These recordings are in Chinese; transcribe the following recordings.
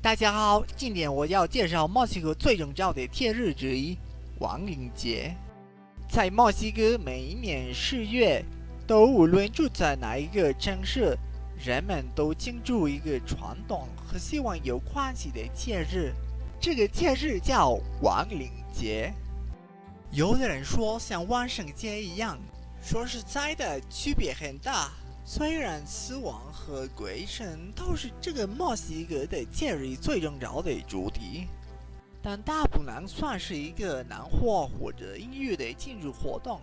大家好，今天我要介绍墨西哥最重要的节日之一——亡灵节。在墨西哥，每一年10月，都无论住在哪一个城市，人们都庆祝一个传统和希望有关系的节日。这个节日叫亡灵节。有的人说像万圣节一样，说实在的，区别很大。虽然死亡和鬼神都是这个墨西哥的节日最重要的主题，但它不能算是一个难活或者音乐的庆祝活动，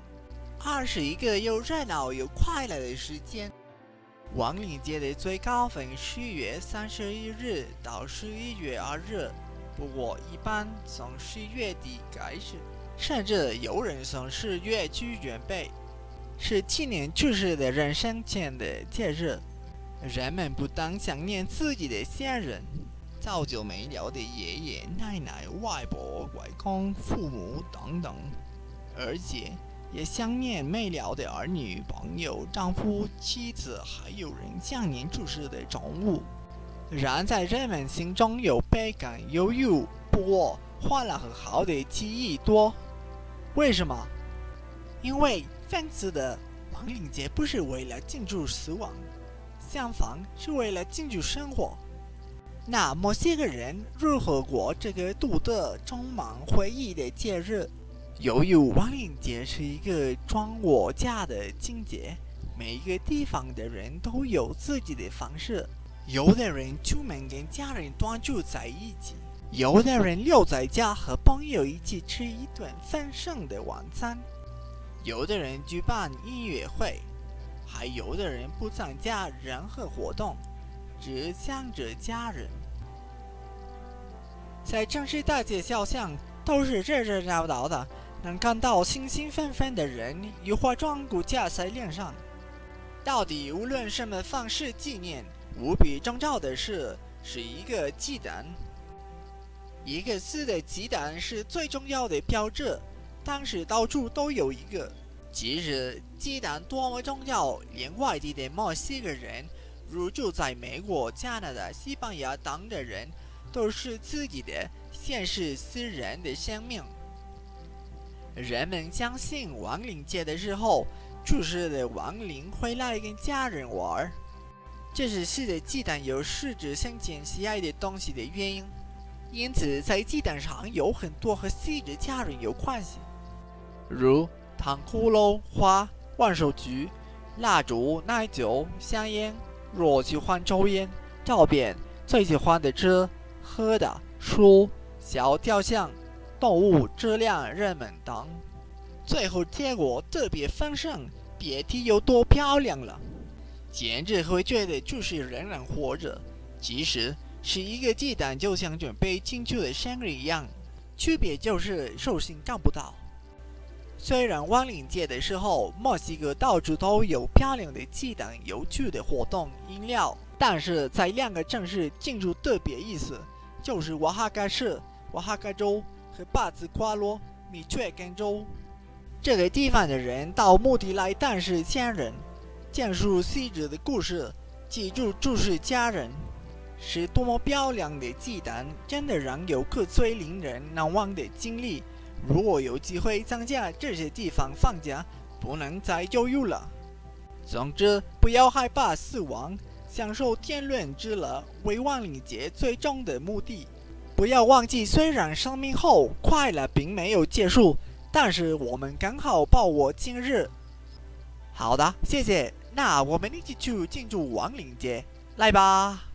而是一个又热闹又快乐的时间。亡灵节的最高峰10月31日到11月2日，不过一般从10月底开始，甚至有人从10月去准备。是纪念去世的人生前的节日，人们不但想念自己的先人，早就没了的爷爷奶奶、外婆、外公、父母等等，而且也想念没了的儿女、朋友、丈夫、妻子，还有人想念去世的宠物。然在人们心中有悲感忧郁，不过欢乐和好的记忆多。为什么？因为讽刺的亡灵节不是为了庆祝死亡，相反是为了庆祝生活。那墨西哥人如何过这个独特充满回忆的节日？由于亡灵节是一个装我家的情节，每一个地方的人都有自己的方式。有的人出门跟家人团聚在一起，有的人留在家和朋友一起吃一顿丰盛的晚餐。有的人举办音乐会，还有的人不参加任何活动，只想着家人。在城市大街小巷都是热热闹闹的，能看到兴兴奋奋的人与化妆骨架在脸上。到底无论什么方式纪念，无比重要的是一个鸡蛋。一个死的鸡蛋是最重要的标志。当时到处都有一个。其实鸡蛋多么重要，连外地的墨西哥人，如住在美国、加拿大、西班牙等的人，都是自己的现世私人的生命。人们相信亡灵节的时候，去世的亡灵会来跟家人玩，这是死的鸡蛋有实质生前喜爱的东西的原因。因此在鸡蛋上有很多和死者家人有关系，如糖葫芦、花、万寿菊、蜡烛、奶酒、香烟。若喜欢抽烟、照片，最喜欢的吃、喝的、书、小雕像、动物、质量、人们等。最后结果特别丰盛，别提有多漂亮了，简直会觉得就是仍然活着。其实是一个鸡蛋，就像准备庆祝的生日一样，区别就是寿星看不到。虽然亡灵节的时候，墨西哥到处都有漂亮的鸡蛋、有趣的活动、饮料，但是在两个城市庆祝特别意思，就是瓦哈嘎市、瓦哈嘎州和巴兹夸罗、米却根州。这个地方的人到墓地来探视先人，讲述死者的故事，记住注视家人，是多么漂亮的鸡蛋，真的让游客最令人难忘的经历。如果有机会参加这些地方放假，不能再犹豫了。总之，不要害怕死亡，享受天伦之乐为亡灵节最终的目的。不要忘记，虽然生命后快乐并没有结束，但是我们刚好把握今日。好的，谢谢。那我们一起去庆祝亡灵节，来吧。